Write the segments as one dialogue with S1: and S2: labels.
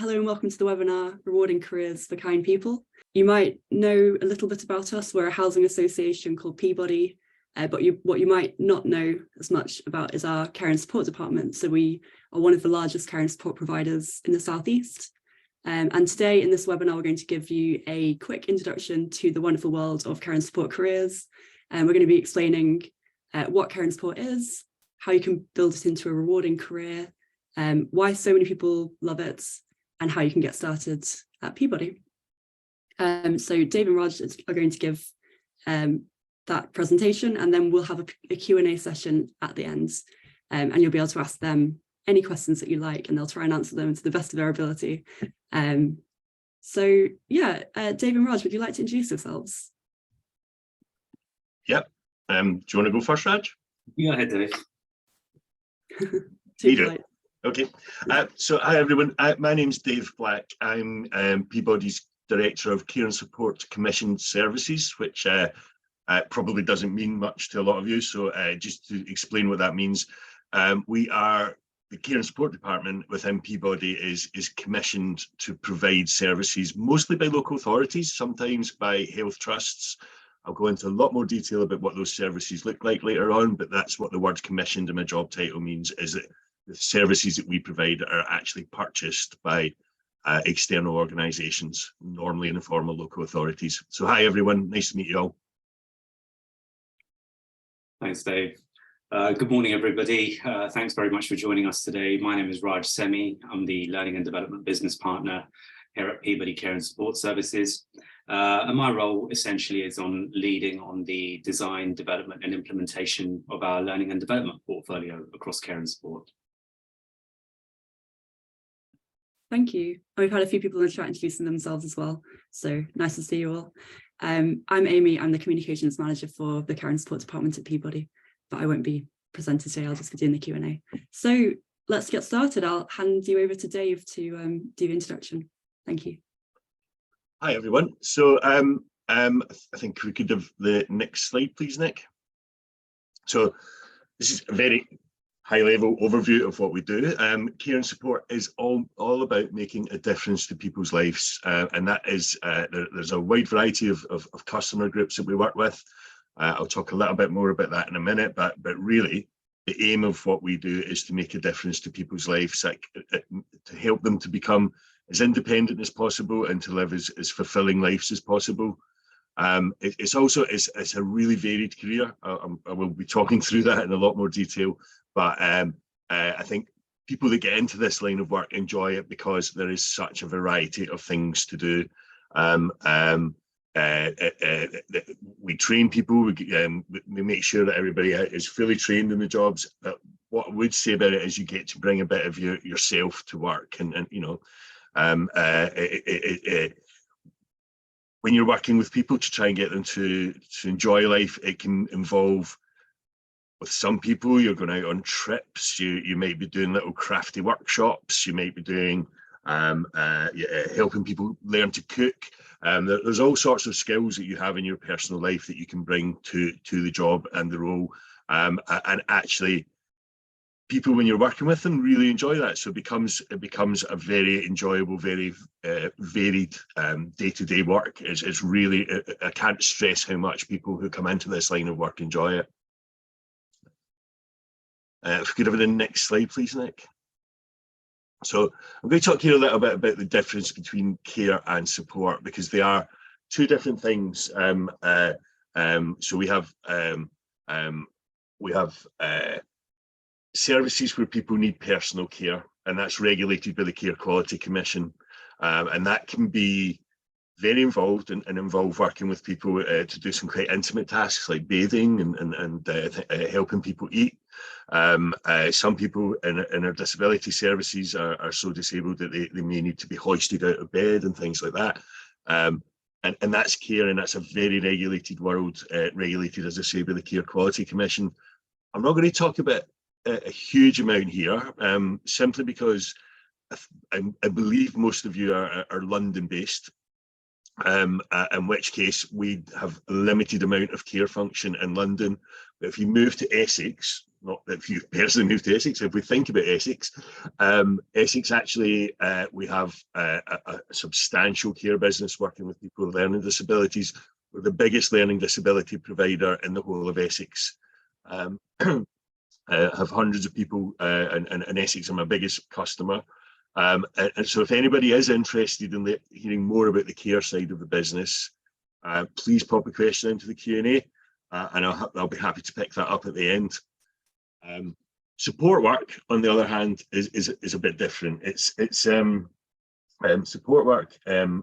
S1: Hello and welcome to the webinar, Rewarding Careers for Kind People. You might know a little bit about us. We're a housing association called Peabody, but what you might not know as much about is our care and support department. So we are one of the largest care and support providers in the Southeast. And today in this webinar, we're going to give you a quick introduction to the wonderful world of care and support careers. And we're going to be explaining what care and support is, how you can build it into a rewarding career, why so many people love it, and how you can get started at Peabody. So Dave and Raj are going to give that presentation, and then we'll have a Q&A session at the end, and you'll be able to ask them any questions that you like, and they'll try and answer them to the best of their ability. So yeah, Dave and Raj, would you like to introduce yourselves?
S2: Yep. Do you want to go first, Raj?
S3: Go ahead, Dave.
S2: Okay. So hi everyone. My name's Dave Black. I'm Peabody's Director of Care and Support Commissioned Services, which probably doesn't mean much to a lot of you. So just to explain what that means, we are the Care and Support Department within Peabody is commissioned to provide services mostly by local authorities, sometimes by health trusts. I'll go into a lot more detail about what those services look like later on, but that's what the word commissioned in my job title means, is that the services that we provide are actually purchased by external organisations, normally in the form of local authorities. So hi everyone, nice to meet you all.
S3: Thanks, Dave. Good morning, everybody. Thanks very much for joining us today. My name is Raj Semi. I'm the Learning and Development Business Partner here at Peabody Care and Support Services. And my role essentially is on leading on the design, development and implementation of our learning and development portfolio across care and support.
S1: Thank you. We've had a few people in the chat introducing themselves as well, so nice to see you all. I'm Amy. I'm the Communications Manager for the Care and Support Department at Peabody, but I won't be presenting today. I'll just be doing the Q&A. So let's get started. I'll hand you over to Dave to do the introduction. Thank you.
S2: Hi everyone. So I think we could have the next slide, please, Nick. So this is a very high-level overview of what we do. Care and support is all about making a difference to people's lives, and that is there's a wide variety of customer groups that we work with. I'll talk a little bit more about that in a minute, but really the aim of what we do is to make a difference to people's lives, to help them to become as independent as possible and to live as fulfilling lives as possible. It's a really varied career. I will be talking through that in a lot more detail, but I think people that get into this line of work enjoy it because there is such a variety of things to do. We train people, we make sure that everybody is fully trained in the jobs. But what I would say about it is you get to bring a bit of yourself to work, and you know, when you're working with people to try and get them to enjoy life, it can involve, with some people, you're going out on trips, you might be doing little crafty workshops, you might be doing helping people learn to cook. There's all sorts of skills that you have in your personal life that you can bring to the job and the role, and actually people, when you're working with them, really enjoy that. So it becomes a very enjoyable, very varied day-to-day work. It's really, I can't stress how much people who come into this line of work enjoy it. If we could have the next slide, please, Nick. So I'm going to talk here a little bit about the difference between care and support, because they are two different things. So we have services where people need personal care, and that's regulated by the Care Quality Commission, and that can be very involved and involve working with people to do some quite intimate tasks like bathing and helping people eat. Some people in our disability services are so disabled that they may need to be hoisted out of bed and things like that. And that's care, and that's a very regulated world, regulated, as I say, by the Care Quality Commission. I'm not going to talk about a huge amount here, simply because I believe most of you are London based. in which case we have a limited amount of care function in London. But if you move to Essex, not that if you personally move to Essex, if we think about Essex, Essex actually, we have a substantial care business working with people with learning disabilities. We're the biggest learning disability provider in the whole of Essex. Have hundreds of people, and Essex are my biggest customer. And so if anybody is interested in hearing more about the care side of the business, please pop a question into the Q&A, and I'll be happy to pick that up at the end. Support work, on the other hand, is a bit different. Support work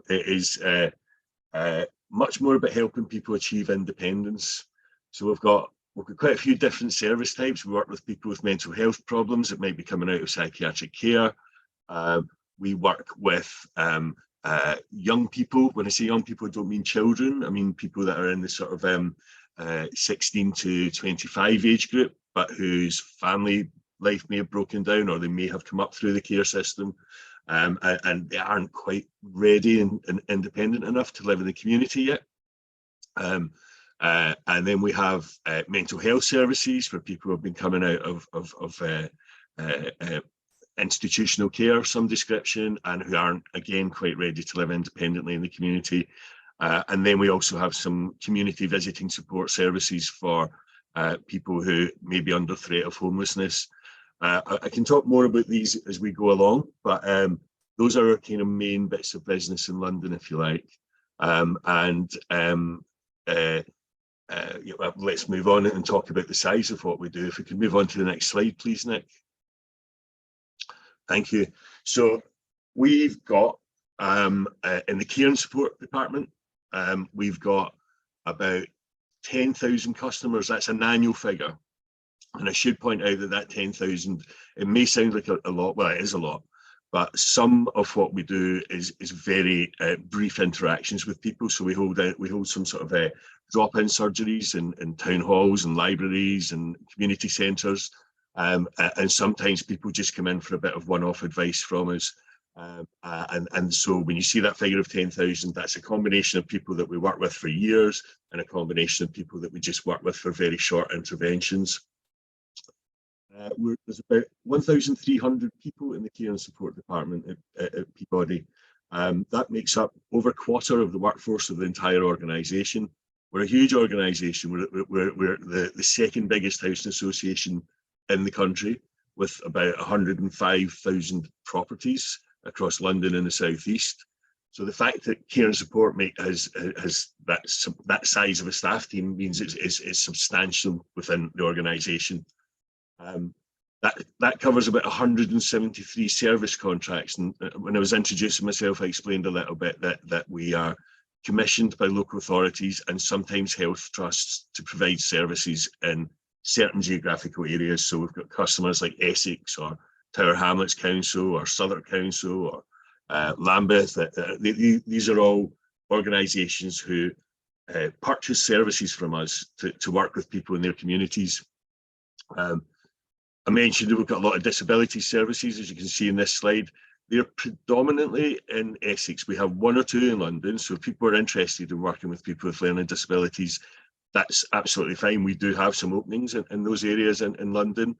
S2: is much more about helping people achieve independence. So we've got quite a few different service types. We work with people with mental health problems that might be coming out of psychiatric care. We work with young people. When I say young people, I don't mean children. I mean people that are in the sort of 16 to 25 age group, but whose family life may have broken down, or they may have come up through the care system, and they aren't quite ready and independent enough to live in the community yet. And then we have mental health services for people who have been coming out of institutional care of some description and who aren't, again, quite ready to live independently in the community. And then we also have some community visiting support services for people who may be under threat of homelessness. I can talk more about these as we go along, but those are our kind of main bits of business in London, if you like. Let's move on and talk about the size of what we do. If we could move on to the next slide, please, Nick. Thank you. So we've got, in the care and support department, we've got about 10,000 customers. That's an annual figure. And I should point out that 10,000, it may sound like a lot, well, it is a lot, but some of what we do is very brief interactions with people. So we hold some sort of drop-in surgeries in town halls and libraries and community centres. And sometimes people just come in for a bit of one-off advice from us. And so when you see that figure of 10,000, that's a combination of people that we work with for years and a combination of people that we just work with for very short interventions. There's about 1,300 people in the care and support department at Peabody. That makes up over a quarter of the workforce of the entire organisation. We're a huge organisation. We're the second biggest housing association in the country, with about 105,000 properties across London and the southeast. So the fact that care and support has that size of a staff team means it's substantial within the organisation. That covers about 173 service contracts. And when I was introducing myself, I explained a little bit that we are commissioned by local authorities and sometimes health trusts to provide services in certain geographical areas. So we've got customers like Essex or Tower Hamlets Council or Southwark Council or Lambeth. These are all organisations who purchase services from us to work with people in their communities. I mentioned that we've got a lot of disability services, as you can see in this slide. They're predominantly in Essex. We have one or two in London. So if people are interested in working with people with learning disabilities, that's absolutely fine. We do have some openings in those areas in London.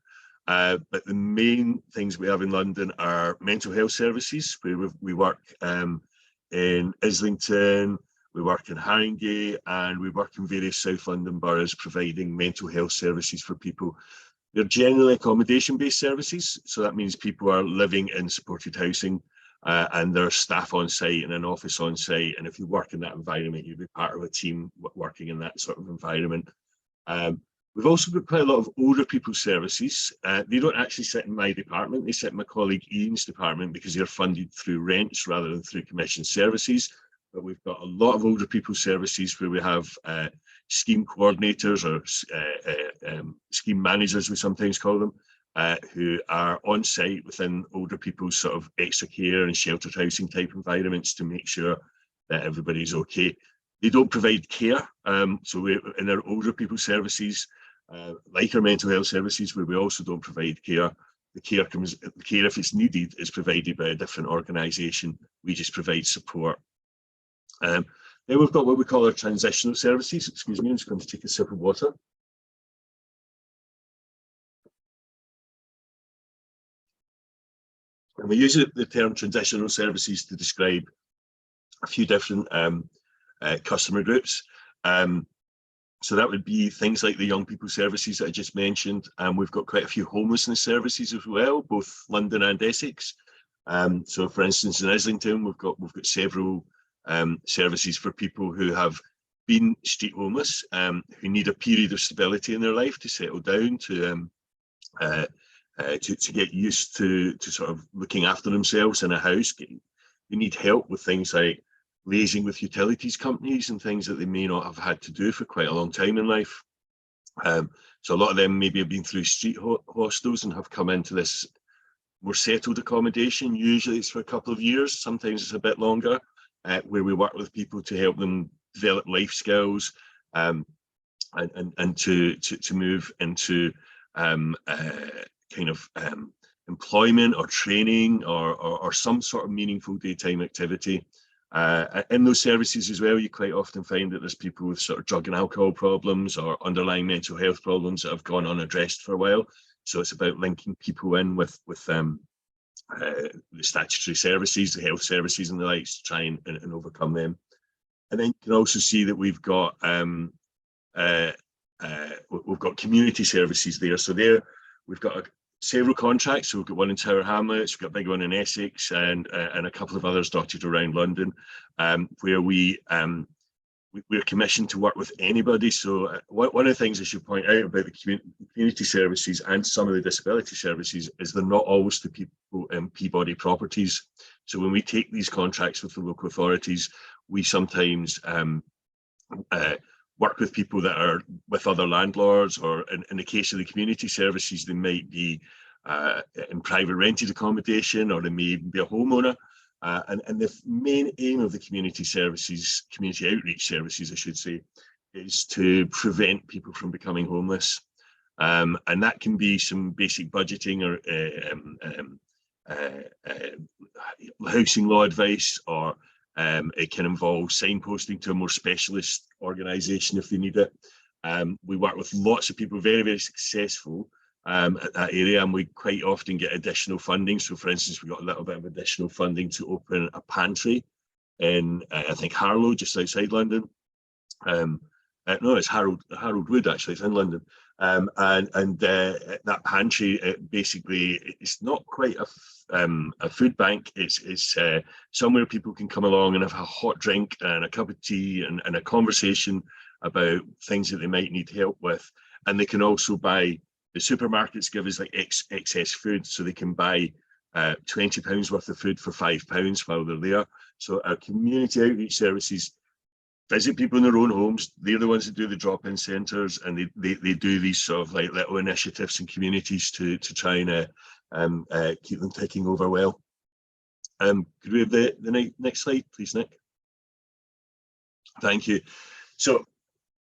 S2: But the main things we have in London are mental health services. We work in Islington, we work in Haringey, and we work in various South London boroughs providing mental health services for people. They're generally accommodation-based services, so that means people are living in supported housing and there's staff on site and an office on site. And if you work in that environment, you'll be part of a team working in that sort of environment. We've also got quite a lot of older people services. They don't actually sit in my department, they sit in my colleague Ian's department because they're funded through rents rather than through commission services. But we've got a lot of older people services where we have scheme coordinators or scheme managers, we sometimes call them, who are on site within older people's sort of extra care and sheltered housing type environments to make sure that everybody's okay. They don't provide care. So in our older people services, like our mental health services, where we also don't provide care, the care, if it's needed, is provided by a different organisation. We just provide support. Then we've got what we call our transitional services. Excuse me, I'm just going to take a sip of water. And we use the term transitional services to describe a few different customer groups. So that would be things like the young people services that I just mentioned. We've got quite a few homelessness services as well, both London and Essex. So for instance, in Islington, we've got several services for people who have been street homeless, who need a period of stability in their life to settle down, to get used to sort of looking after themselves in a house. They need help with things like liaising with utilities companies and things that they may not have had to do for quite a long time in life. So a lot of them maybe have been through street hostels and have come into this more settled accommodation. Usually it's for a couple of years, sometimes it's a bit longer, where we work with people to help them develop life skills and to move into kind of employment or training or some sort of meaningful daytime activity. In those services as well, you quite often find that there's people with sort of drug and alcohol problems or underlying mental health problems that have gone unaddressed for a while. So it's about linking people in with the statutory services, the health services and the likes to try and overcome them. And then you can also see that we've got community services there. So there we've got several contracts. So we've got one in Tower Hamlets, we've got a big one in Essex, and a couple of others dotted around London, where we're commissioned to work with anybody. So one of the things I should point out about the community services and some of the disability services is they're not always to people in Peabody properties. So when we take these contracts with the local authorities, we sometimes work with people that are with other landlords, or in the case of the community services, they might be in private rented accommodation, or they may even be a homeowner. And the main aim of the community services, community outreach services, I should say, is to prevent people from becoming homeless. And that can be some basic budgeting or housing law advice, or it can involve signposting to a more specialist organisation if they need it. We work with lots of people, very, very successful at that area, and we quite often get additional funding. So for instance, we got a little bit of additional funding to open a pantry in, I think, Harlow, just outside London. No, it's Harold Wood, actually, it's in London. And that pantry, basically, it's not quite a food bank. It's somewhere people can come along and have a hot drink and a cup of tea and a conversation about things that they might need help with. And they can also buy, the supermarkets give us like excess food, so they can buy £20 worth of food for £5 while they're there. So our community outreach services visit people in their own homes. They're the ones that do the drop-in centres, and they do these sort of like little initiatives in communities to try and keep them ticking over well. Could we have the next slide, please, Nick? Thank you. So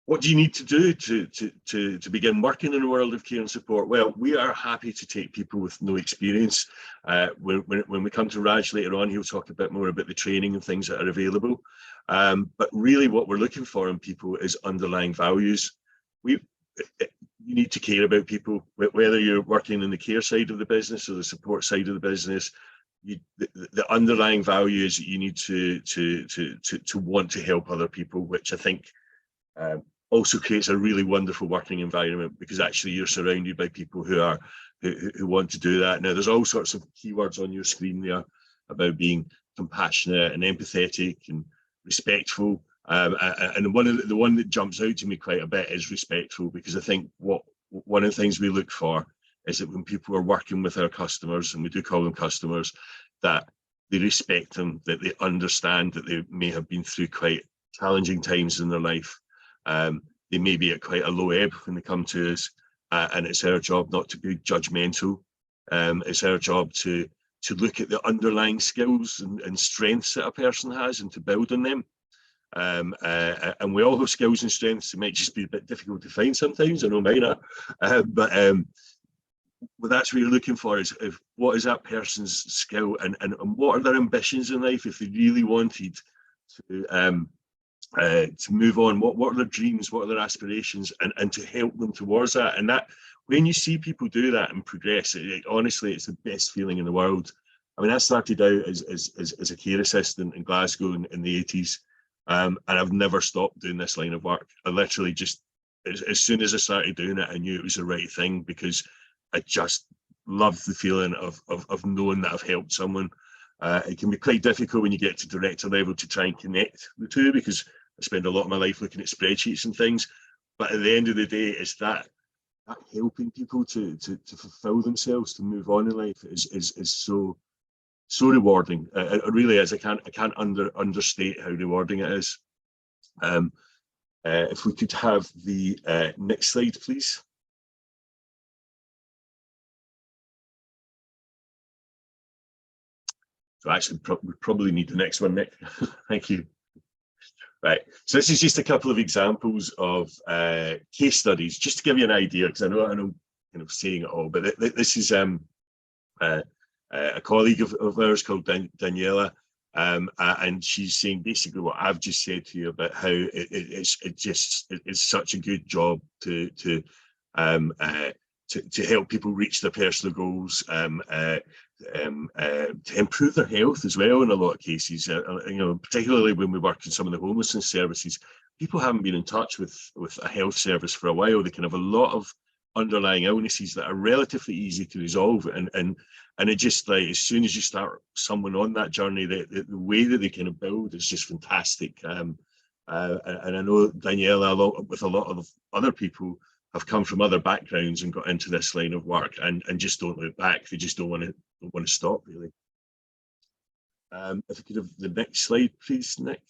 S2: what do you need to do to begin working in the world of care and support? Well, we are happy to take people with no experience. When we come to Raj later on, he'll talk a bit more about the training and things that are available. But really what we're looking for in people is underlying values. You need to care about people, whether you're working in the care side of the business or the support side of the business. The underlying value is that you need to want to help other people, which I think also creates a really wonderful working environment, because actually you're surrounded by people who want to do that. Now, there's all sorts of keywords on your screen there about being compassionate and empathetic and respectful, and the one that jumps out to me quite a bit is respectful, because I think one of the things we look for is that when people are working with our customers, and we do call them customers, that they respect them, that they understand that they may have been through quite challenging times in their life. They may be at quite a low ebb when they come to us, and it's our job not to be judgmental. It's our job to look at the underlying skills and strengths that a person has, and to build on them. And we all have skills and strengths. It might just be a bit difficult to find sometimes. I know mine are. But that's what you're looking for, is what is that person's skill, and what are their ambitions in life, if they really wanted to move on, what are their dreams, what are their aspirations, and to help them towards that. And that, when you see people do that and progress, honestly, it's the best feeling in the world. I mean, I started out as a care assistant in Glasgow in the 80s, and I've never stopped doing this line of work. I literally just, as soon as I started doing it, I knew it was the right thing, because I just love the feeling of knowing that I've helped someone. It can be quite difficult when you get to director level to try and connect the two, because I spend a lot of my life looking at spreadsheets and things. But at the end of the day, it's that helping people to fulfill themselves, to move on in life is so rewarding. It really is. I can't understate how rewarding it is. If we could have the next slide, please. So actually, we probably need the next one, Nick. Thank you. Right, so this is just a couple of examples of case studies, just to give you an idea, because I know kind of saying it all, but this is a colleague of ours called Daniela, and she's saying basically what I've just said to you about how it's such a good job to help people reach their personal goals, to improve their health as well in a lot of cases. You know, particularly when we work in some of the homelessness services, people haven't been in touch with a health service for a while. They can have a lot of underlying illnesses that are relatively easy to resolve, and it just, like, as soon as you start someone on that journey, the way that they kind of build is just fantastic. And I know Daniela, along with a lot of other people, have come from other backgrounds and got into this line of work and just don't look back. They just don't want to stop, really. If we could have the next slide, please, Nick.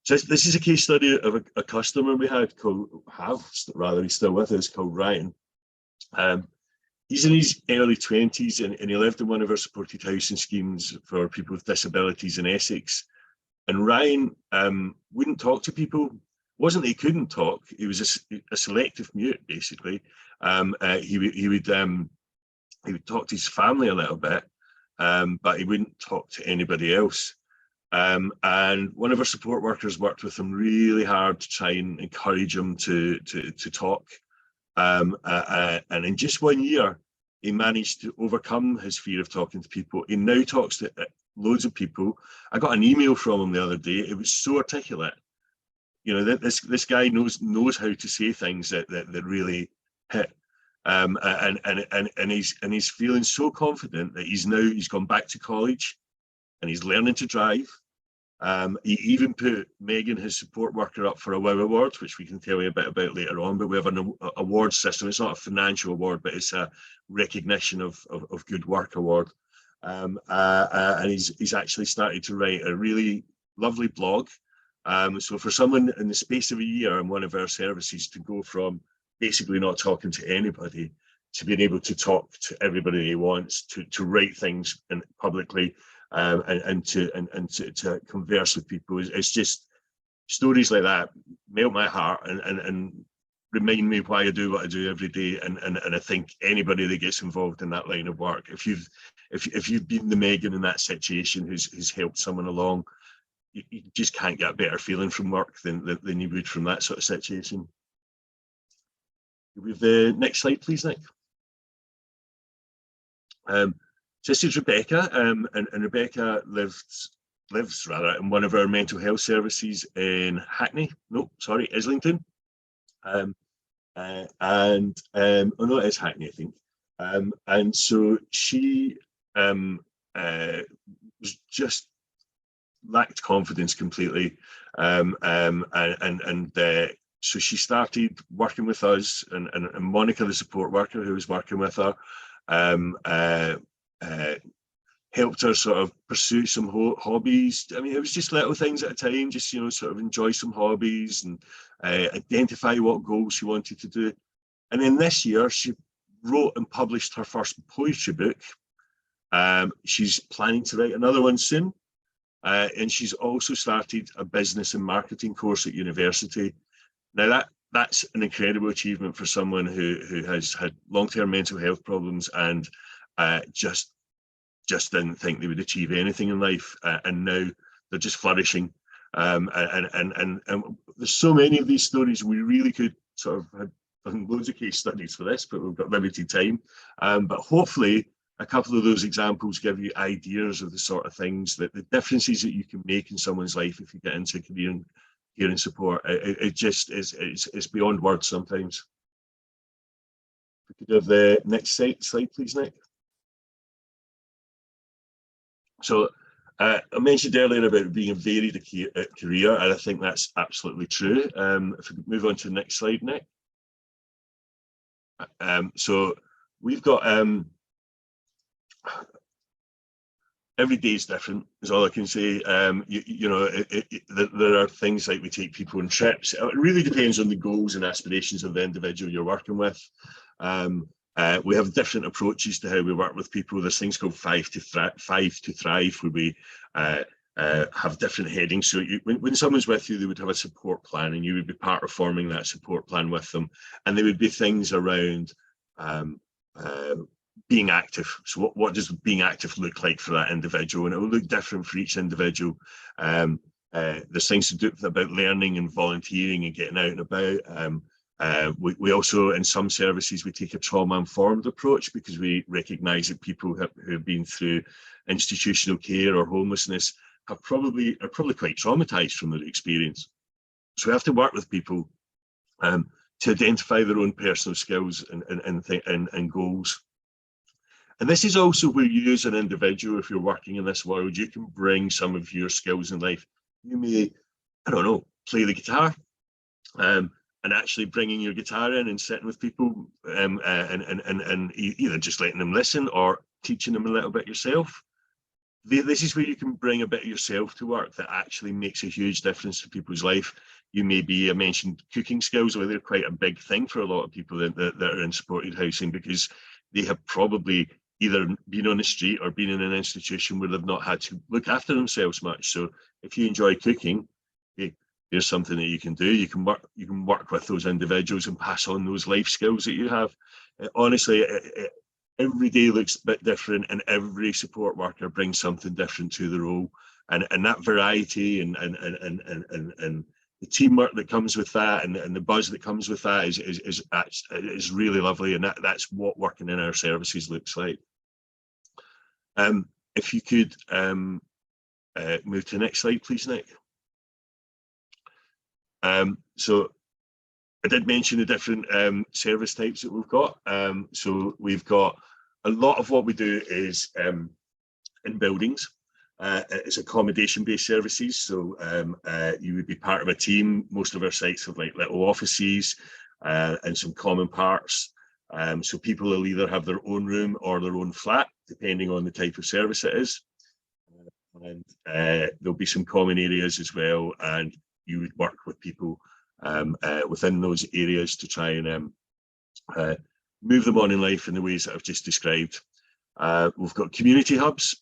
S2: So this is a case study of a customer we had he's still with us, called Ryan. He's in his early 20s and he lived in one of our supported housing schemes for people with disabilities in Essex. And Ryan wouldn't talk to people. Wasn't that he couldn't talk, he was a selective mute, basically. He would talk to his family a little bit, but he wouldn't talk to anybody else. And one of our support workers worked with him really hard to try and encourage him to talk. And in just 1 year, he managed to overcome his fear of talking to people. He now talks to loads of people. I got an email from him the other day. It was so articulate. You know, this guy knows how to say things that really hit, and he's feeling so confident that he's gone back to college, and he's learning to drive. He even put Megan, his support worker, up for a WOW award, which we can tell you a bit about later on. But we have an award system. It's not a financial award, but it's a recognition of good work award. And he's actually started to write a really lovely blog. So for someone in the space of a year in one of our services to go from basically not talking to anybody to being able to talk to everybody he wants, to write things publicly, and to converse with people, it's just stories like that melt my heart and remind me why I do what I do every day. And I think anybody that gets involved in that line of work, if you've been the Megan in that situation who's helped someone along, you just can't get a better feeling from work than you would from that sort of situation. With the next slide, please, Nick. So this is Rebecca, and Rebecca lives in one of our mental health services in Islington. Oh no, it is Hackney, I think. And so she was just lacked confidence completely, so she started working with us, and Monica, the support worker who was working with her, helped her sort of pursue some hobbies. I mean, it was just little things at a time, just, you know, sort of enjoy some hobbies and identify what goals she wanted to do. And then this year she wrote and published her first poetry book. She's planning to write another one soon. And she's also started a business and marketing course at university. Now that's an incredible achievement for someone who has had long-term mental health problems and just didn't think they would achieve anything in life, and now they're just flourishing. And there's so many of these stories. We really could sort of have done loads of case studies for this, but we've got limited time. But hopefully a couple of those examples give you ideas of the sort of things, that the differences that you can make in someone's life if you get into career and care and support. It just is, it's beyond words sometimes. If we could have the next slide, please, Nick. So I mentioned earlier about being a varied career, and I think that's absolutely true. If we could move on to the next slide, Nick. So we've got every day is different, is all I can say. You know, there are things like we take people on trips. It really depends on the goals and aspirations of the individual you're working with. We have different approaches to how we work with people. There's things called Five to Thrive, where we have different headings. So when someone's with you, they would have a support plan, and you would be part of forming that support plan with them. And there would be things around being active. So what does being active look like for that individual? And it will look different for each individual. There's things to do about learning and volunteering and getting out and about. We also, in some services, we take a trauma-informed approach, because we recognise that people who have been through institutional care or homelessness are probably quite traumatised from their experience. So we have to work with people to identify their own personal skills and goals. And this is also where you, as an individual, if you're working in this world, you can bring some of your skills in life. You may, I don't know, play the guitar. And actually bringing your guitar in and sitting with people and either just letting them listen or teaching them a little bit yourself. This is where you can bring a bit of yourself to work that actually makes a huge difference to people's life. You may be, I mentioned cooking skills, where they're quite a big thing for a lot of people that are in supported housing, because they have probably either been on the street or been in an institution where they've not had to look after themselves much. So if you enjoy cooking, there's something that you can do. You can work with those individuals and pass on those life skills that you have. Honestly, every day looks a bit different, and every support worker brings something different to the role. And that variety and the teamwork that comes with that, and the buzz that comes with that is really lovely. And that's what working in our services looks like. If you could move to the next slide, please, Nick. So I did mention the different service types that we've got. So we've got a lot of what we do is in buildings. It's accommodation-based services. So you would be part of a team. Most of our sites have like little offices and some common parts. So people will either have their own room or their own flat, depending on the type of service it is. And there'll be some common areas as well, and you would work with people within those areas to try and move them on in life in the ways that I've just described. We've got community hubs.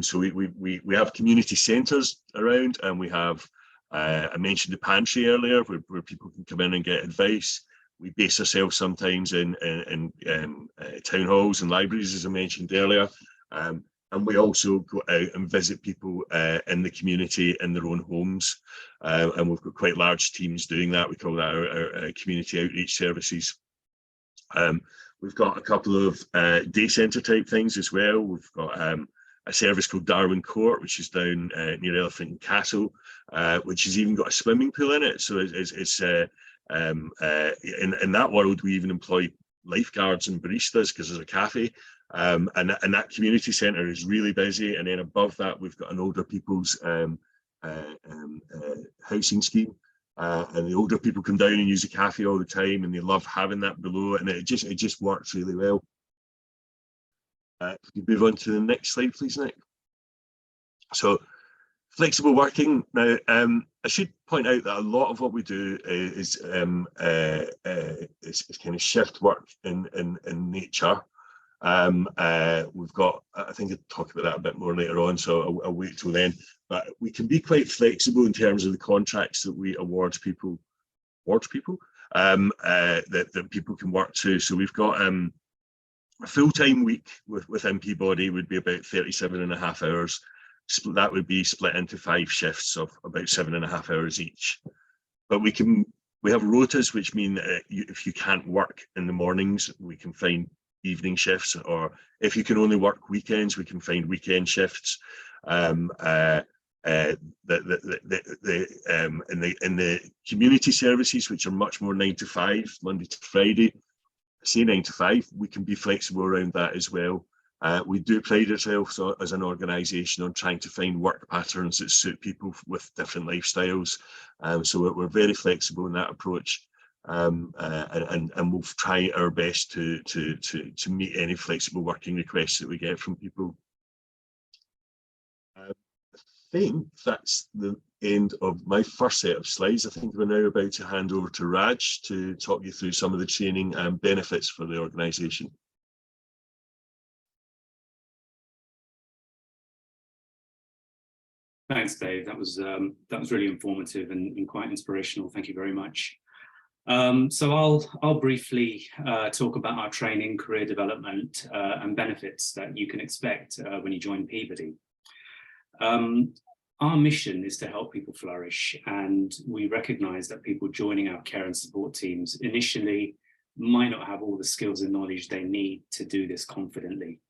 S2: So we have community centres around, and we have, I mentioned the pantry earlier, where people can come in and get advice. We base ourselves sometimes in town halls and libraries, as I mentioned earlier. And we also go out and visit people in the community in their own homes. And we've got quite large teams doing that. We call that our community outreach services. We've got a couple of day centre type things as well. We've got a service called Darwin Court, which is down near Elephant and Castle, which has even got a swimming pool in it. So it's in that world, we even employ lifeguards and baristas, because there's a cafe. And that community centre is really busy. And then above that, we've got an older people's housing scheme. And the older people come down and use the cafe all the time, and they love having that below. And it just works really well. If we move on to the next slide, please, Nick. So flexible working. Now, I should point out that a lot of what we do is kind of shift work in nature. We've got, I think I'll talk about that a bit more later on, so I'll wait till then. But we can be quite flexible in terms of the contracts that we award people, that people can work to. So we've got a full-time week within Peabody would be about 37.5 hours. that would be split into 5 shifts of about 7.5 hours each. But we have rotas, which mean that if you can't work in the mornings, we can find evening shifts, or if you can only work weekends, we can find weekend shifts. In the community services, which are much more 9 to 5, Monday to Friday, say 9 to 5, we can be flexible around that as well. We do pride ourselves as an organisation on trying to find work patterns that suit people with different lifestyles. So we're very flexible in that approach, and we'll try our best to meet any flexible working requests that we get from people. I think that's the end of my first set of slides. I think we're now about to hand over to Raj to talk you through some of the training and benefits for the organisation.
S3: Thanks, Dave. That was really informative and quite inspirational. Thank you very much. So I'll briefly talk about our training, career development, and benefits that you can expect when you join Peabody. Our mission is to help people flourish, and we recognise that people joining our care and support teams initially might not have all the skills and knowledge they need to do this confidently.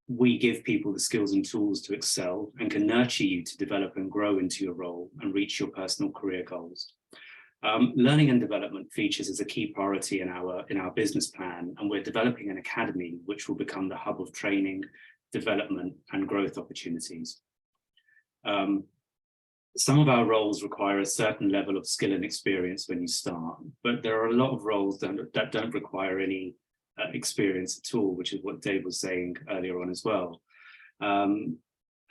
S3: We give people the skills and tools to excel and can nurture you to develop and grow into your role and reach your personal career goals. Learning and development features as a key priority in our business plan, and we're developing an academy which will become the hub of training, development and growth opportunities. Some of our roles require a certain level of skill and experience when you start, but there are a lot of roles that don't require any experience at all, which is what Dave was saying earlier on as well. And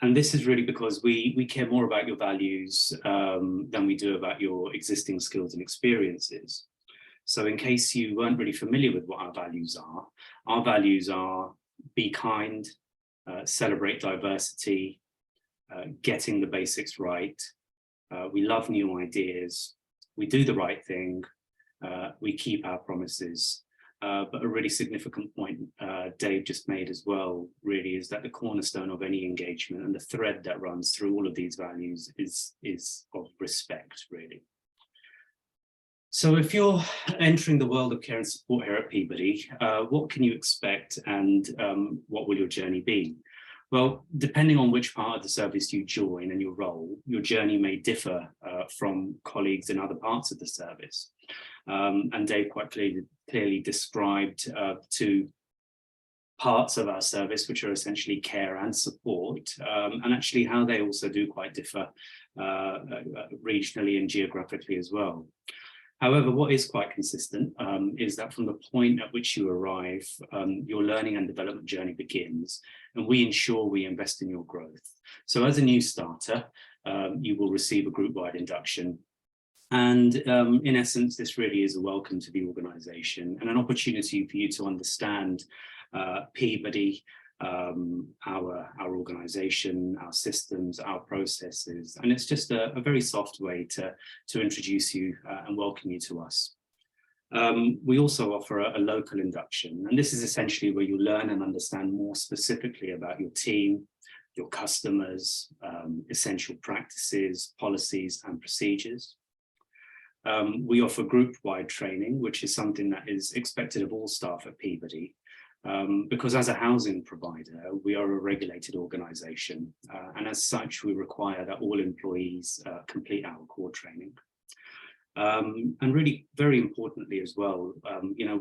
S3: this is really because we care more about your values than we do about your existing skills and experiences. So in case you weren't really familiar with what our values are be kind, celebrate diversity, getting the basics right, we love new ideas, we do the right thing, we keep our promises. But a really significant point Dave just made as well, really, is that the cornerstone of any engagement and the thread that runs through all of these values is of respect, really. So if you're entering the world of care and support here at Peabody, what can you expect, and what will your journey be? Well, depending on which part of the service you join and your role, your journey may differ from colleagues in other parts of the service. And Dave quite clearly described 2 parts of our service, which are essentially care and support, and actually how they also do quite differ regionally and geographically as well. However, what is quite consistent is that from the point at which you arrive, your learning and development journey begins, and we ensure we invest in your growth. So as a new starter, you will receive a group-wide induction. And in essence, this really is a welcome to the organisation and an opportunity for you to understand Peabody, our organisation, our systems, our processes, and it's just a very soft way to introduce you and welcome you to us. We also offer a local induction, and this is essentially where you learn and understand more specifically about your team, your customers, essential practices, policies and procedures. We offer group-wide training, which is something that is expected of all staff at Peabody, because as a housing provider, we are a regulated organisation, and as such, we require that all employees complete our core training. And really, very importantly as well,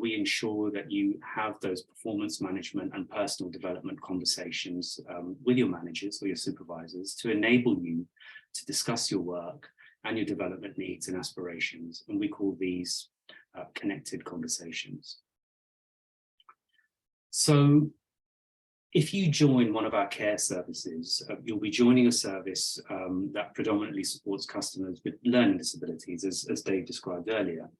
S3: we ensure that you have those performance management and personal development conversations with your managers or your supervisors to enable you to discuss your work and your development needs and aspirations, and we call these connected conversations. So if you join one of our care services, you'll be joining a service that predominantly supports customers with learning disabilities, as Dave described earlier.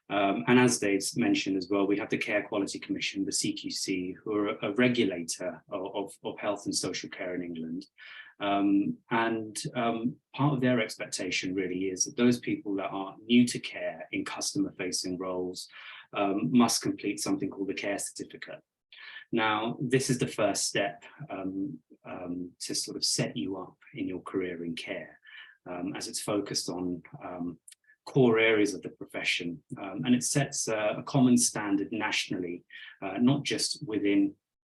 S3: And as Dave's mentioned as well, we have the Care Quality Commission, the CQC, who are a regulator of health and social care in England. Part of their expectation really is that those people that are new to care in customer-facing roles must complete something called the Care Certificate. Now, this is the first step to sort of set you up in your career in care, as it's focused on core areas of the profession, and it sets a common standard nationally, not just within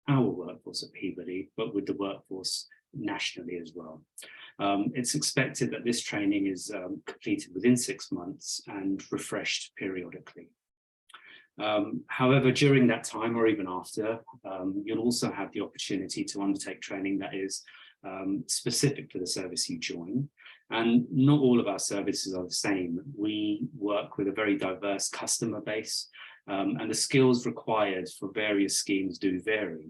S3: our workforce at Peabody, but with the workforce nationally as well. It's expected that this training is completed within 6 months and refreshed periodically. However, during that time or even after, you'll also have the opportunity to undertake training that is specific to the service you join. And not all of our services are the same. We work with a very diverse customer base, and the skills required for various schemes do vary.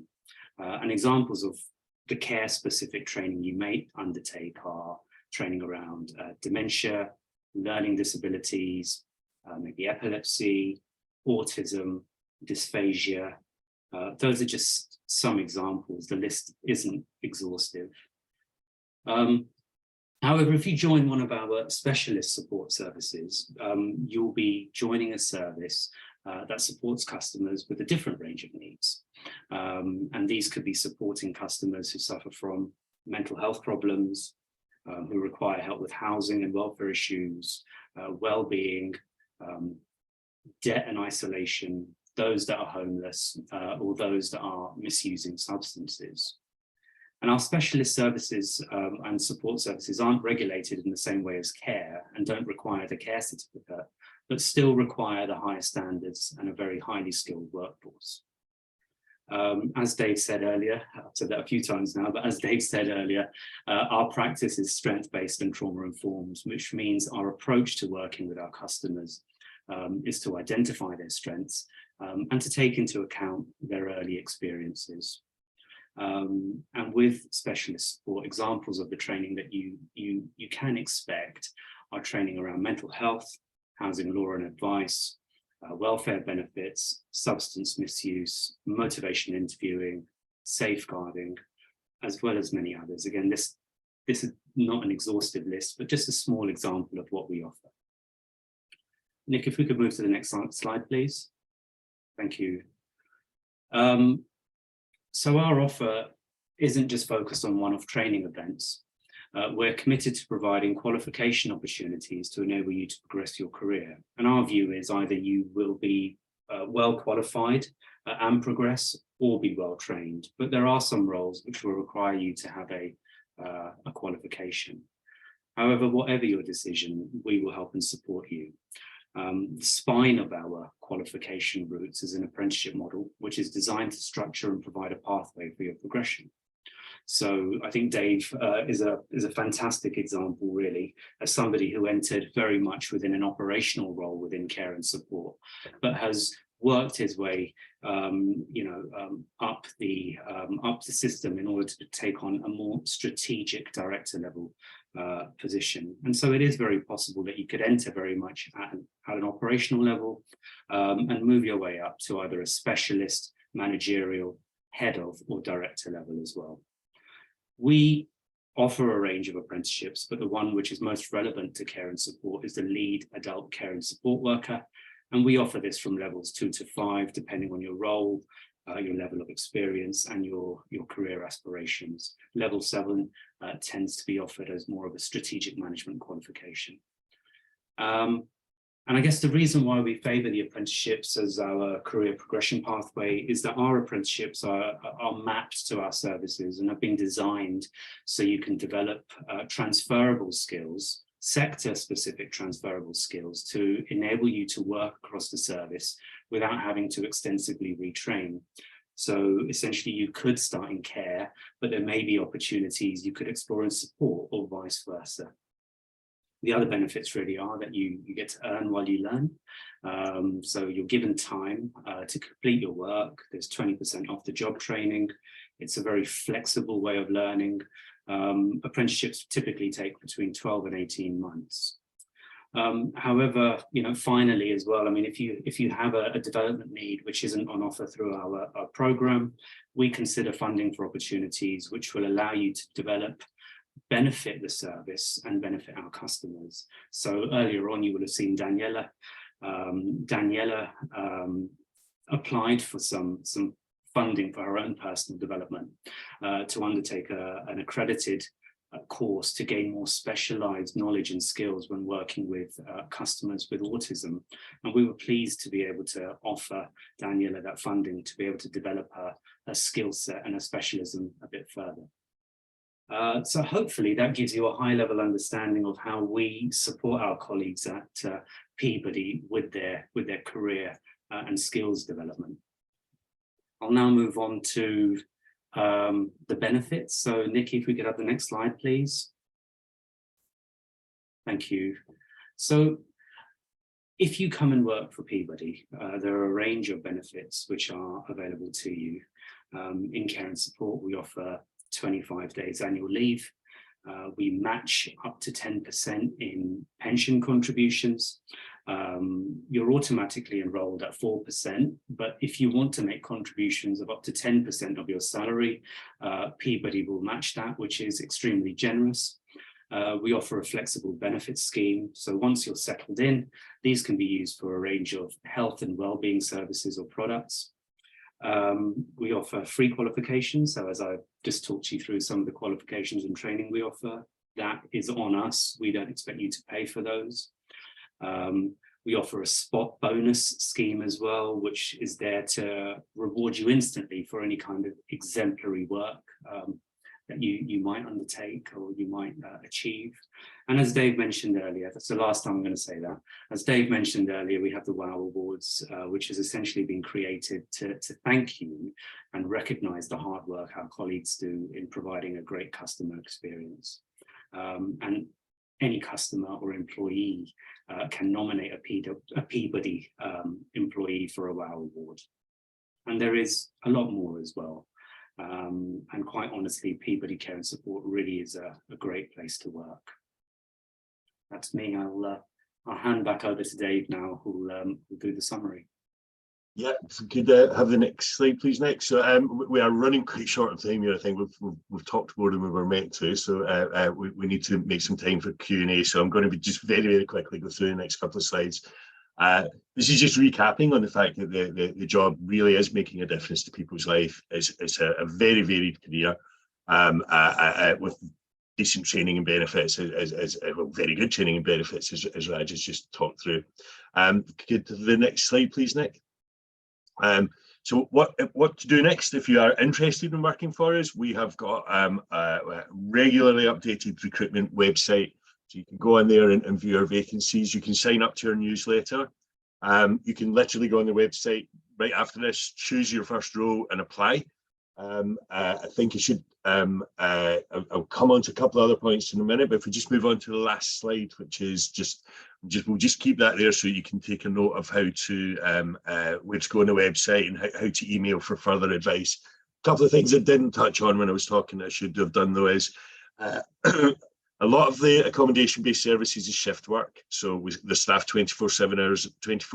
S3: And examples of the care-specific training you may undertake are training around dementia, learning disabilities, maybe epilepsy, autism, dysphagia. Those are just some examples. The list isn't exhaustive. However, if you join one of our specialist support services, you'll be joining a service that supports customers with a different range of needs. And these could be supporting customers who suffer from mental health problems, who require help with housing and welfare issues, well-being, debt and isolation, those that are homeless, or those that are misusing substances. And our specialist services and support services aren't regulated in the same way as care and don't require the care certificate, but still require the highest standards and a very highly skilled workforce. As Dave said earlier, I've said that a few times now, but as Dave said earlier, our practice is strength-based and trauma-informed, which means our approach to working with our customers is to identify their strengths and to take into account their early experiences. And with specialist support, examples of the training that you can expect are training around mental health, housing law and advice, welfare benefits, substance misuse, motivation interviewing, safeguarding, as well as many others. Again, this is not an exhaustive list, but just a small example of what we offer. Nick, if we could move to the next slide, please. Thank you. So our offer isn't just focused on one-off training events. We're committed to providing qualification opportunities to enable you to progress your career. And our view is either you will be well qualified and progress, or be well trained. But there are some roles which will require you to have a qualification. However, whatever your decision, we will help and support you. The spine of our qualification routes is an apprenticeship model, which is designed to structure and provide a pathway for your progression. So I think Dave is a fantastic example, really, as somebody who entered very much within an operational role within care and support, but has worked his way, up the system in order to take on a more strategic director level position. And so it is very possible that you could enter very much at an operational level and move your way up to either a specialist, managerial, head of, or director level as well. We offer a range of apprenticeships, but the one which is most relevant to care and support is the lead adult care and support worker. And we offer this from levels 2 to 5, depending on your role, your level of experience, and your career aspirations. Level 7 tends to be offered as more of a strategic management qualification. And I guess the reason why we favour the apprenticeships as our career progression pathway is that our apprenticeships are mapped to our services and have been designed so you can develop transferable skills, sector-specific transferable skills, to enable you to work across the service without having to extensively retrain. So essentially you could start in care, but there may be opportunities you could explore in support, or vice versa. The other benefits really are that you get to earn while you learn. So you're given time to complete your work. There's 20% off the job training. It's a very flexible way of learning. Apprenticeships typically take between 12 and 18 months. However, finally as well, I mean, if you have a development need which isn't on offer through our program, we consider funding for opportunities which will allow you to develop, benefit the service, and benefit our customers. So earlier on, you would have seen Daniela. Daniela applied for some funding for her own personal development to undertake an accredited course to gain more specialized knowledge and skills when working with customers with autism. And we were pleased to be able to offer Daniela that funding to be able to develop a skill set and a specialism a bit further. So hopefully that gives you a high level understanding of how we support our colleagues at Peabody with their career and skills development. I'll now move on to the benefits. So Nikki, if we could have the next slide, please. Thank you. So if you come and work for Peabody, there are a range of benefits which are available to you. In care and support, we offer 25 days annual leave. We match up to 10% in pension contributions. You're automatically enrolled at 4%, but if you want to make contributions of up to 10% of your salary, Peabody will match that, which is extremely generous. We offer a flexible benefits scheme. So once you're settled in, these can be used for a range of health and well-being services or products. We offer free qualifications. So as I've just talked you through some of the qualifications and training we offer, that is on us. We don't expect you to pay for those. We offer a spot bonus scheme as well, which is there to reward you instantly for any kind of exemplary work that you might undertake or you might achieve. And as Dave mentioned earlier, that's the last time I'm going to say that. As Dave mentioned earlier, we have the WOW Awards, which has essentially been created to thank you and recognize the hard work our colleagues do in providing a great customer experience. And any customer or employee can nominate a Peabody employee for a WOW Award. And there is a lot more as well. And quite honestly, Peabody Care and Support really is a great place to work. That's me. I'll hand back over to Dave now, who will do the summary.
S2: Yeah, if we could have the next slide, please, Nick. So we are running quite short of time here. I think we've talked more than we were meant to. So we need to make some time for Q&A. So I'm going to be just very, very quickly go through the next couple of slides. This is just recapping on the fact that the job really is making a difference to people's life. It's a very varied career with decent training and benefits, well, very good training and benefits, as Raj has just talked through. Could the next slide, please, Nick? So what to do next if you are interested in working for us? We have got a regularly updated recruitment website. So you can go in there and view our vacancies. You can sign up to our newsletter. You can literally go on the website right after this, choose your first role and apply. I think you should, I'll come on to a couple of other points in a minute, but if we just move on to the last slide, which is we'll just keep that there so you can take a note of how to, where to go on the website and how to email for further advice. A couple of things I didn't touch on when I was talking that I should have done though is, a lot of the accommodation-based services is shift work. So the staff 24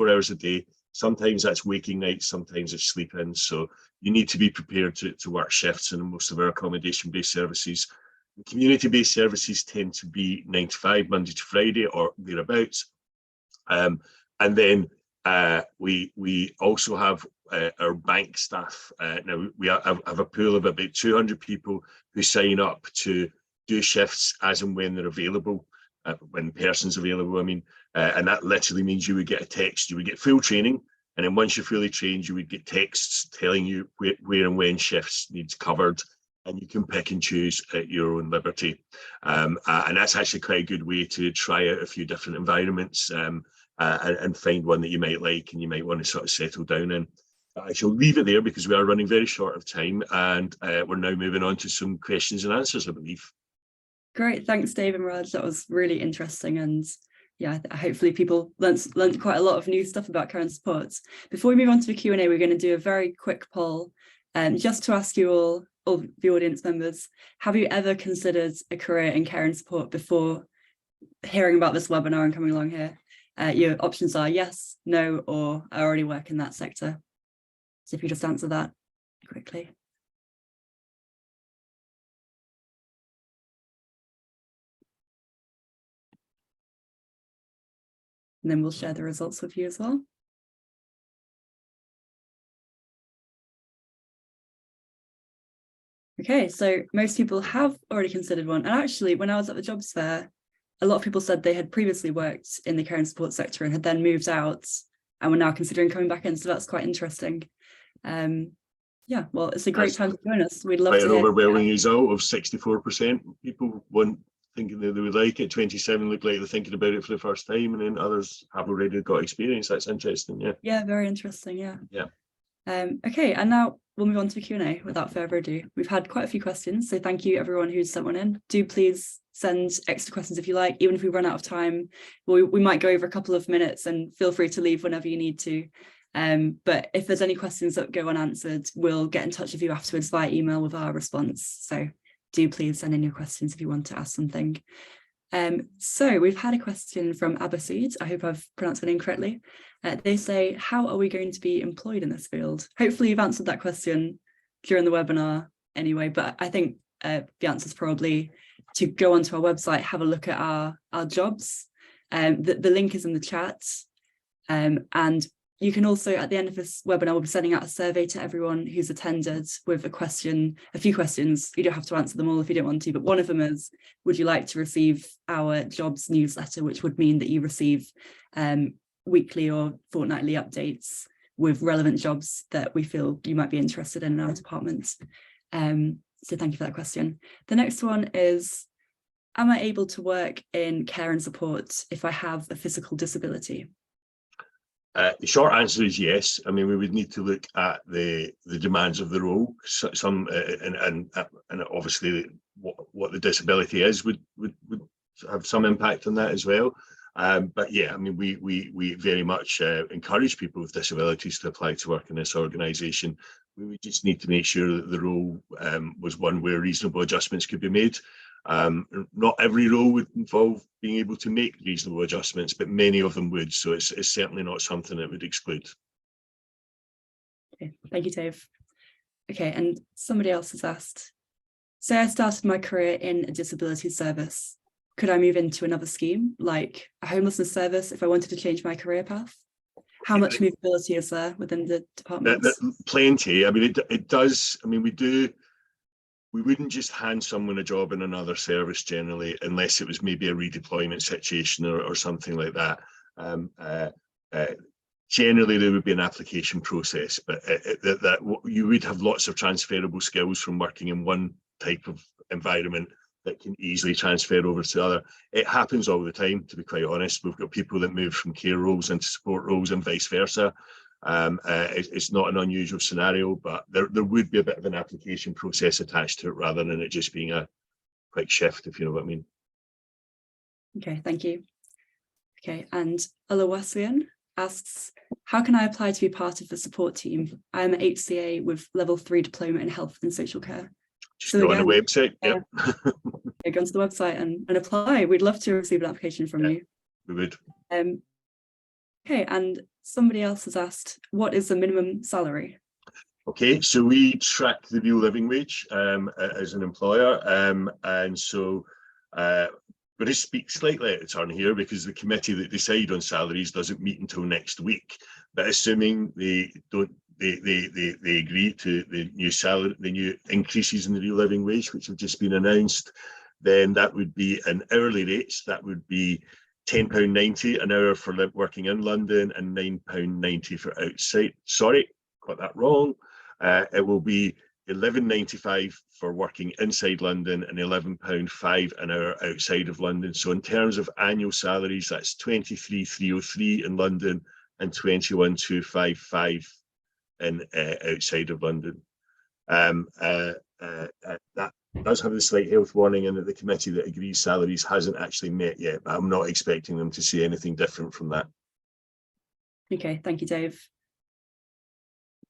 S2: hours a day. Sometimes that's waking nights, sometimes it's sleep-ins. So you need to be prepared to work shifts in most of our accommodation-based services. The community-based services tend to be 9 to 5, Monday to Friday or thereabouts. And then we also have our bank staff. Now we have a pool of about 200 people who sign up to do shifts as and when they're available, when the person's available, I mean, and that literally means you would get a text, you would get full training, and then once you're fully trained, you would get texts telling you where and when shifts needs covered, and you can pick and choose at your own liberty. And that's actually quite a good way to try out a few different environments and find one that you might like and you might want to sort of settle down in. I shall leave it there because we are running very short of time, and we're now moving on to some questions and answers, I believe.
S1: Great, thanks Dave and Raj, that was really interesting, and yeah, hopefully people learned quite a lot of new stuff about care and support. Before we move on to the Q&A, we're going to do a very quick poll just to ask you all the audience members, have you ever considered a career in care and support before hearing about this webinar and coming along here? Your options are yes, no, or I already work in that sector. So if you just answer that quickly. And then we'll share the results with you as well. Okay, so most people have already considered one. And actually, when I was at the jobs fair, a lot of people said they had previously worked in the care and support sector and had then moved out and were now considering coming back in. So that's quite interesting. Yeah, well, it's a great time to join us. We'd love
S2: Quite
S1: to
S2: an
S1: hear.
S2: overwhelming result of 64%. People want thinking that they would like it. 27 look like they're thinking about it for the first time, and then others have already got experience. That's interesting. Yeah.
S1: Yeah, very interesting. Yeah.
S2: Yeah.
S1: Okay, and now we'll move on to the Q&A without further ado. We've had quite a few questions, so thank you everyone who's sent one in. Do please send extra questions if you like, even if we run out of time. We might go over a couple of minutes, and feel free to leave whenever you need to. But if there's any questions that go unanswered, we'll get in touch with you afterwards via email with our response. So do please send in your questions if you want to ask something. So we've had a question from Abbasid. I hope I've pronounced the name correctly. They say, how are we going to be employed in this field? Hopefully you've answered that question during the webinar anyway, but I think the answer is probably to go onto our website, have a look at our jobs. The link is in the chat. And you can also, at the end of this webinar, we'll be sending out a survey to everyone who's attended with a few questions. You don't have to answer them all if you don't want to, but one of them is, would you like to receive our jobs newsletter, which would mean that you receive weekly or fortnightly updates with relevant jobs that we feel you might be interested in our department. So thank you for that question. The next one is, am I able to work in care and support if I have a physical disability?
S2: The short answer is yes. I mean, we would need to look at the demands of the role. Some and obviously what the disability is would have some impact on that as well. But yeah, I mean, we very much encourage people with disabilities to apply to work in this organisation. We would just need to make sure that the role was one where reasonable adjustments could be made. Not every role would involve being able to make reasonable adjustments, but many of them would. So it's certainly not something that would exclude.
S1: Okay, thank you, Dave. Okay, and somebody else has asked, say I started my career in a disability service. Could I move into another scheme, like a homelessness service, if I wanted to change my career path? How much movability is there within the department?
S2: Plenty. I mean, it does. I mean, we wouldn't just hand someone a job in another service generally, unless it was maybe a redeployment situation or something like that. Generally, there would be an application process, but you would have lots of transferable skills from working in one type of environment that can easily transfer over to the other. It happens all the time, to be quite honest. We've got people that move from care roles into support roles and vice versa. It's not an unusual scenario, but there would be a bit of an application process attached to it rather than it just being a quick shift, if you know what I mean.
S1: Okay, thank you. Okay, and Alawasian asks, how can I apply to be part of the support team? I am an HCA with level 3 diploma in health and social care.
S2: Just go on the website. Yeah.
S1: Go onto the website and apply. We'd love to receive an application from you.
S2: We would.
S1: Okay, and somebody else has asked, what is the minimum salary?
S2: Okay, so we track the real living wage as an employer, and so we're to speak slightly out of turn here because the committee that decide on salaries doesn't meet until next week. But assuming they agree to the new increases in the real living wage, which have just been announced, then that would be an hourly rates. That would be £10.90 an hour for working in London and £9.90 for outside. Sorry, got that wrong. It will be £11.95 for working inside London and £11.05 an hour outside of London. So in terms of annual salaries, that's 23,303 in London and 21,255 in outside of London. That does have a slight health warning in that the committee that agrees salaries hasn't actually met yet, but I'm not expecting them to say anything different from that.
S1: Okay, thank you, Dave.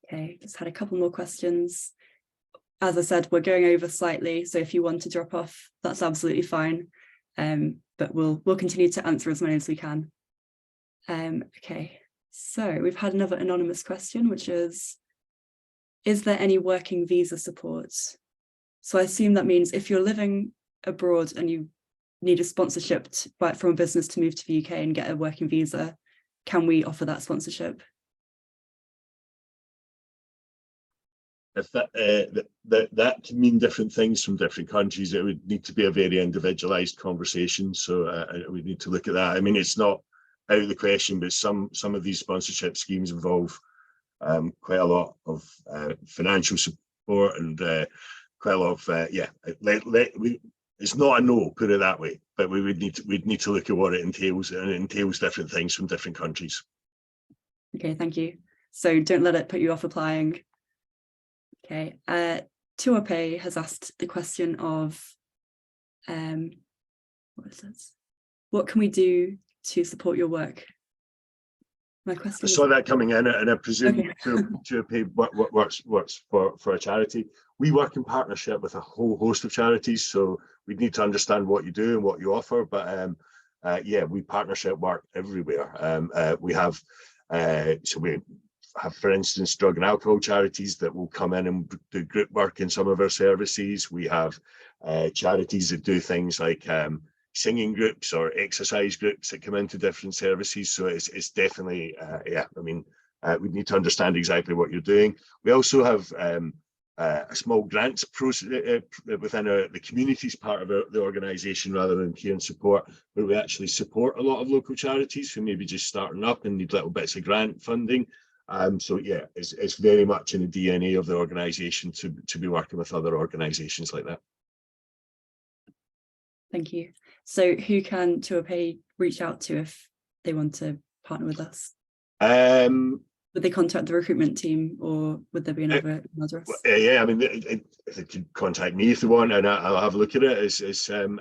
S1: Okay, just had a couple more questions. As I said, we're going over slightly, so if you want to drop off, that's absolutely fine. But we'll continue to answer as many as we can. Okay, so we've had another anonymous question, which is there any working visa support? So I assume that means if you're living abroad and you need a sponsorship from a business to move to the UK and get a working visa, can we offer that sponsorship?
S2: if that can mean different things from different countries, it would need to be a very individualized conversation. So we need to look at that. I mean, it's not out of the question, but some of these sponsorship schemes involve quite a lot of financial support and quite a lot of it's not a no, put it that way, but we'd need to look at what it entails, and it entails different things from different countries.
S1: Okay, thank you. So don't let it put you off applying. Okay, Tuape has asked the question of what is this? What can we do to support your work? My question.
S2: I saw that coming in, and I presume
S1: okay.
S2: what works for a charity. We work in partnership with a whole host of charities, so we need to understand what you do and what you offer. But we partnership work everywhere. We have for instance, drug and alcohol charities that will come in and do group work in some of our services. We have charities that do things like singing groups or exercise groups that come into different services. So it's definitely, we need to understand exactly what you're doing. We also have a small grants process within the communities part of the organisation, rather than care and support, where we actually support a lot of local charities who may be just starting up and need little bits of grant funding. It's very much in the DNA of the organisation to be working with other organisations like that.
S1: Thank you. So who can Tuape reach out to if they want to partner with us? Would they contact the recruitment team, or would there be another address?
S2: I mean, they could contact me if they want, and I'll have a look at it.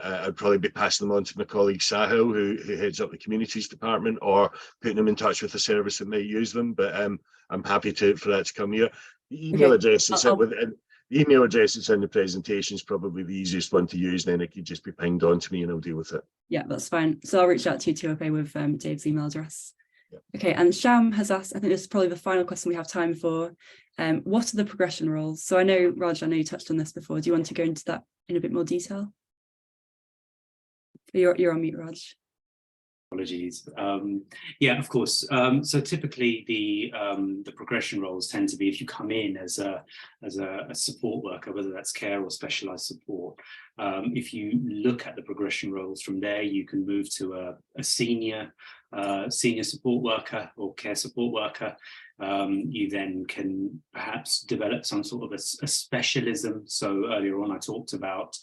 S2: I'd probably be passing them on to my colleague Sahil, who heads up the communities department, or putting them in touch with a service that may use them. But I'm happy for that to come here. The email address is the email address that's in the presentation is probably the easiest one to use. Then it could just be pinged on to me, and I'll deal with it. Yeah,
S1: that's fine. So I'll reach out to you, Tuape, with Dave's email address. Okay, and Sham has asked, I think this is probably the final question we have time for. What are the progression roles? So I know, Raj, I know you touched on this before. Do you want to go into that in a bit more detail? You're on mute, Raj.
S3: Apologies. Yeah, of course. So typically the progression roles tend to be, if you come in as a support worker, whether that's care or specialised support, if you look at the progression roles from there, you can move to a senior support worker or care support worker. You then can perhaps develop some sort of a specialism. So earlier on I talked about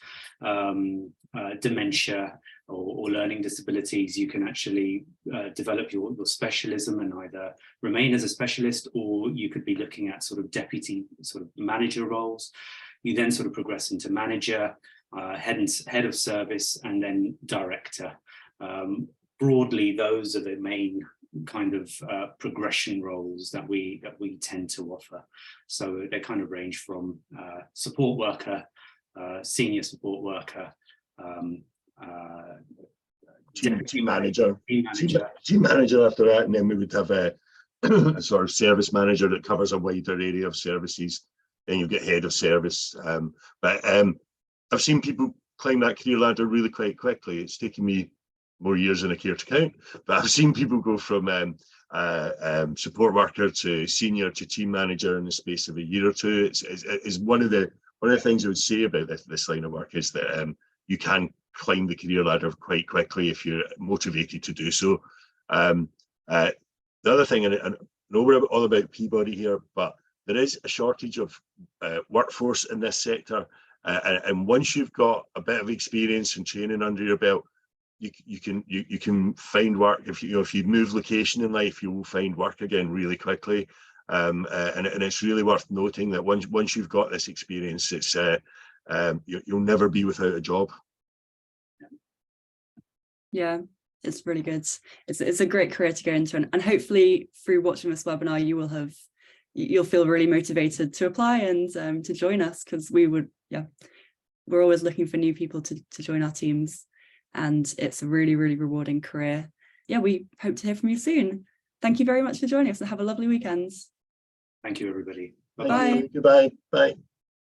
S3: dementia or learning disabilities. You can actually develop your specialism and either remain as a specialist, or you could be looking at sort of deputy sort of manager roles. You then sort of progress into manager, head of service, and then director. Broadly, those are the main kind of progression roles that we tend to offer. So they kind of range from support worker, senior support worker,
S2: team manager after that, and then we would have a sort of service manager that covers a wider area of services. Then you get head of service. But I've seen people climb that career ladder really quite quickly. It's taken me more years than I care to count, but I've seen people go from support worker to senior to team manager in the space of a year or two. It's one of the things I would say about this line of work is that you can climb the career ladder quite quickly if you're motivated to do so. The other thing, and I know we're all about Peabody here, but there is a shortage of workforce in this sector, and once you've got a bit of experience and training under your belt, you can find work. If you move location in life, you will find work again really quickly. And it's really worth noting that once you've got this experience, it's you'll never be without a job.
S1: Yeah, it's really good. It's a great career to go into, and hopefully through watching this webinar, you'll feel really motivated to apply and to join us, because we're always looking for new people to join our teams, and it's a really, really rewarding career. Yeah, we hope to hear from you soon. Thank you very much for joining us, and have a lovely weekend.
S3: Thank you, everybody.
S1: Bye.
S2: Goodbye. Bye.